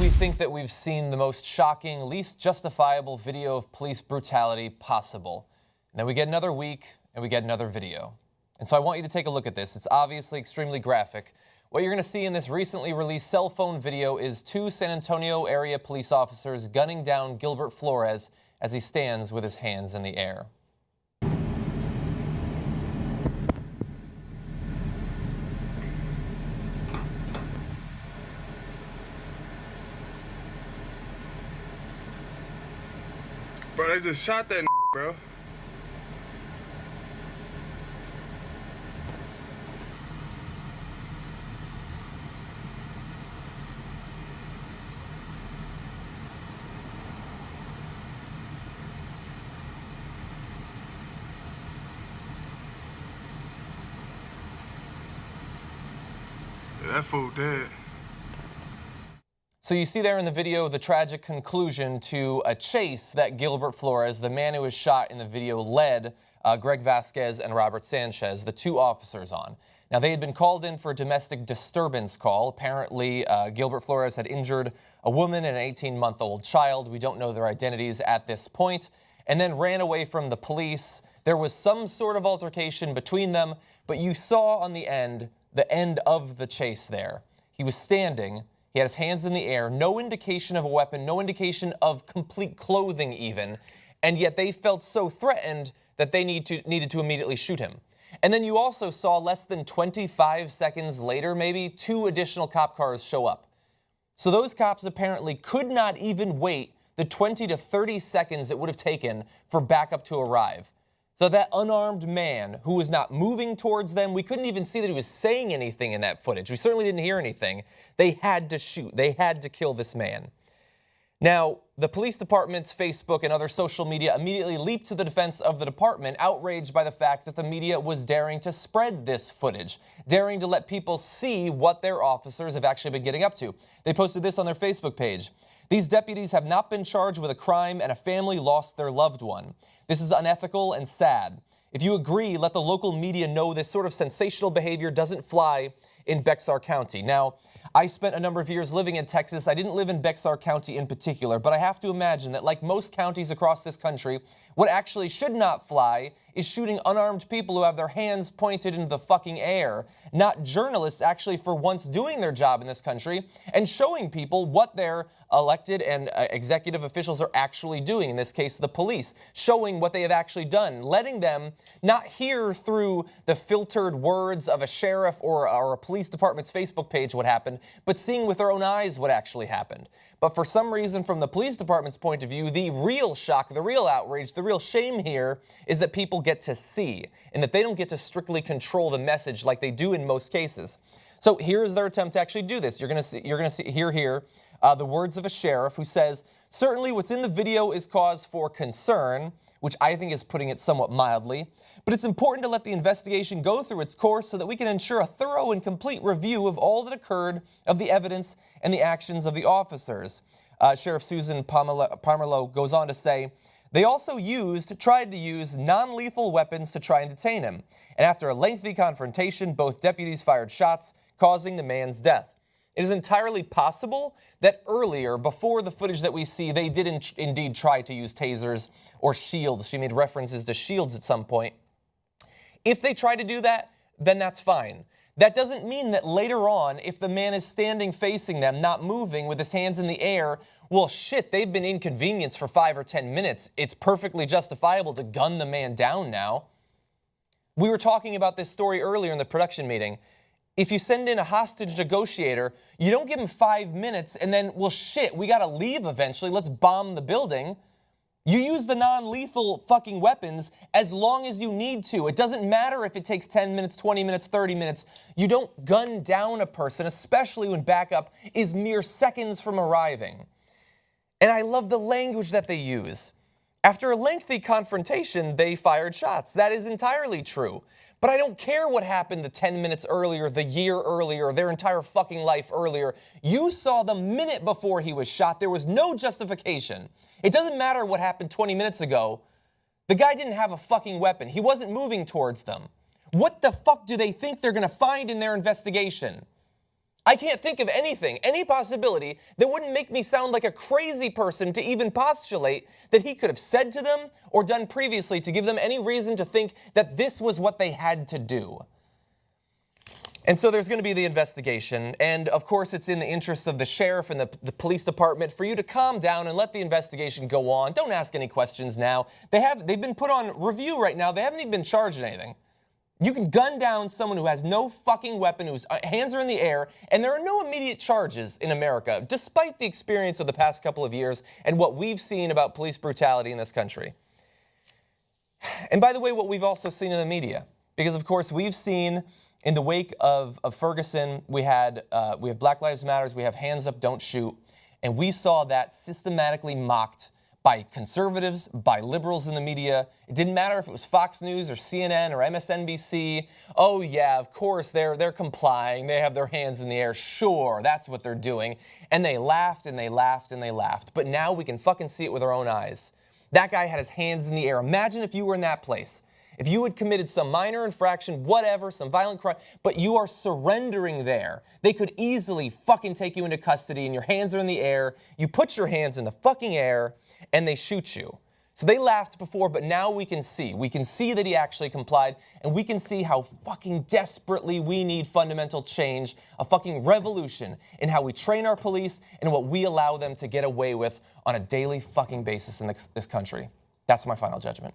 We think that we've seen the most shocking, least justifiable video of police brutality possible. And then we get another week, and we get another video. And so I want you to take a look at this. It's obviously extremely graphic. What you're going to see in this recently released cell phone video is two San Antonio area police officers gunning down Gilbert Flores as he stands with his hands in the air. Bro, they just shot that bro. Yeah, that fool dead. So you see there in the video the tragic conclusion to a chase that Gilbert Flores, the man who was shot in the video, led Greg Vasquez and Robert Sanchez, the two officers, on. Now, they had been called in for a domestic disturbance call. Apparently, Gilbert Flores had injured a woman and an 18-month-old child. We don't know their identities at this point. And then ran away from the police. There was some sort of altercation between them, but you saw on the end of the chase there. He was standing. He had his hands in the air, no indication of a weapon, no indication of complete clothing even, and yet they felt so threatened that they needed to immediately shoot him. And then you also saw less than 25 seconds later, maybe, two additional cop cars show up. So those cops apparently could not even wait the 20 to 30 seconds it would have taken for backup to arrive. So that unarmed man who was not moving towards them, we couldn't even see that he was saying anything in that footage. We certainly didn't hear anything. They had to shoot. They had to kill this man. Now, the police department's Facebook and other social media immediately leaped to the defense of the department, outraged by the fact that the media was daring to spread this footage, daring to let people see what their officers have actually been getting up to. They posted this on their Facebook page. These deputies have not been charged with a crime and a family lost their loved one. This is unethical and sad. If you agree, let the local media know this sort of sensational behavior doesn't fly in Bexar County. Now, I spent a number of years living in Texas. I didn't live in Bexar County in particular, but I have to imagine that, like most counties across this country, what actually should not fly is shooting unarmed people who have their hands pointed into the fucking air, not journalists actually for once doing their job in this country and showing people what their elected and executive officials are actually doing, in this case the police, showing what they have actually done, letting them not hear through the filtered words of a sheriff or a police department's Facebook page what happened, but seeing with their own eyes what actually happened. But for some reason, from the police department's point of view, the real shock, the real outrage, the real shame here is that people get to see and that they don't get to strictly control the message like they do in most cases. So here's their attempt to actually do this. You're going to hear here the words of a sheriff who says, "Certainly what's in the video is cause for concern," which I think is putting it somewhat mildly, "but it's important to let the investigation go through its course so that we can ensure a thorough and complete review of all that occurred, of the evidence and the actions of the officers." Sheriff Susan Pomerleau goes on to say, "They also tried to use non-lethal weapons to try and detain him. And after a lengthy confrontation, both deputies fired shots, causing the man's death." It is entirely possible that earlier, before the footage that we see, they did indeed try to use tasers or shields. She made references to shields at some point. If they try to do that, then that's fine. That doesn't mean that later on, if the man is standing facing them, not moving, with his hands in the air, well, shit, they've been inconvenienced for 5 or 10 minutes. It's perfectly justifiable to gun the man down now. We were talking about this story earlier in the production meeting. If you send in a hostage negotiator, you don't give him 5 minutes and then, well, shit, we got to leave eventually. Let's bomb the building. You use the non-lethal fucking weapons as long as you need to. It doesn't matter if it takes 10 minutes, 20 minutes, 30 minutes. You don't gun down a person, especially when backup is mere seconds from arriving. And I love the language that they use. After a lengthy confrontation, they fired shots. That is entirely true. But I don't care what happened the 10 minutes earlier, the year earlier, their entire fucking life earlier. You saw the minute before he was shot. There was no justification. It doesn't matter what happened 20 minutes ago. The guy didn't have a fucking weapon. He wasn't moving towards them. What the fuck do they think they're going to find in their investigation? I can't think of anything, any possibility that wouldn't make me sound like a crazy person to even postulate that he could have said to them or done previously to give them any reason to think that this was what they had to do. And so there's going to be the investigation, and of course it's in the interest of the sheriff and the police department for you to calm down and let the investigation go on. Don't ask any questions now. They've been put on review right now. They haven't even been charged anything. You can gun down someone who has no fucking weapon, whose hands are in the air, and there are no immediate charges in America, despite the experience of the past couple of years and what we've seen about police brutality in this country. And by the way, what we've also seen in the media, because of course we've seen in the wake of Ferguson, we have Black Lives Matter, we have Hands Up, Don't Shoot, and we saw that systematically mocked by conservatives, by liberals in the media. It didn't matter if it was Fox News or CNN or MSNBC. Oh yeah, of course they're complying. They have their hands in the air. Sure, that's what they're doing. And they laughed and they laughed and they laughed. But now we can fucking see it with our own eyes. That guy had his hands in the air. Imagine if you were in that place. If you had committed some minor infraction, whatever, some violent crime, but you are surrendering there, they could easily fucking take you into custody and your hands are in the air. You put your hands in the fucking air and they shoot you. So they laughed before, but now we can see. We can see that he actually complied, and we can see how fucking desperately we need fundamental change, a fucking revolution in how we train our police and what we allow them to get away with on a daily fucking basis in this country. That's my final judgment.